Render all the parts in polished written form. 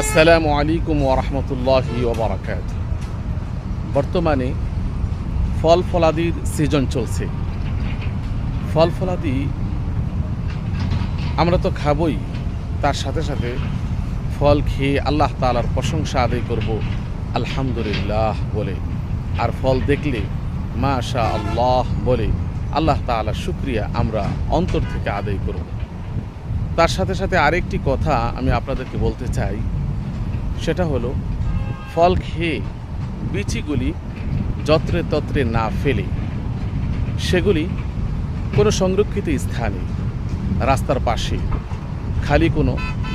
আসসালামু আলাইকুম ওরহমতুল্লাহি ওবরাকাত। বর্তমানে ফল ফলাদির সিজন চলছে। ফল ফলাদি আমরা তো খাবই, তার সাথে সাথে ফল খেয়ে আল্লাহ তাআলার প্রশংসা আদায় করব আলহামদুলিল্লাহ বলে। আর ফল দেখলে মাশা আল্লাহ বলে আল্লাহ তাআলার শুকরিয়া আমরা অন্তর থেকে আদায় করব। তার সাথে সাথে আরেকটি কথা আমি আপনাদেরকে বলতে চাই, সেটা হলো ফল খেয়ে বিচিগুলি যত্রে তত্রে না ফেলে সেগুলি কোনো সংরক্ষিত স্থানে, রাস্তার পাশে, খালি কোনো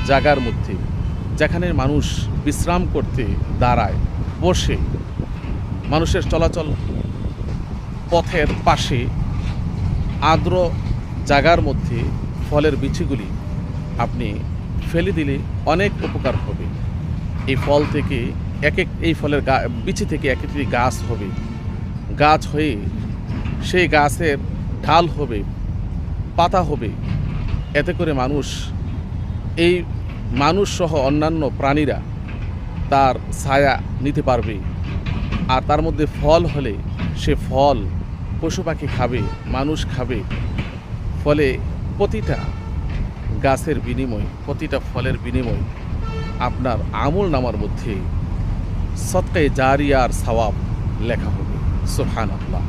জায়গার মধ্যে, যেখানে মানুষ বিশ্রাম করতে দাঁড়ায়, বসে, মানুষের চলাচল পথের পাশে আর্দ্র জায়গার মধ্যে ফলের বিচিগুলি আপনি ফেলে দিলে অনেক উপকার হবে। এই ফল থেকে এই ফলের বিচি থেকে এক একটি গাছ হবে, গাছ হয়ে সেই গাছের ঢাল হবে, পাতা হবে। এতে করে মানুষ সহ অন্যান্য প্রাণীরা তার ছায়া নিতে পারবে। আর তার মধ্যে ফল হলে সে ফল পশু পাখি খাবে, মানুষ খাবে। ফলে প্রতিটা গাছের বিনিময়, প্রতিটা ফলের বিনিময় আপনার আমল নামার মধ্যে সদকায়ে জারিয়ার সওয়াব লেখা হবে। সুবহানাল্লাহ।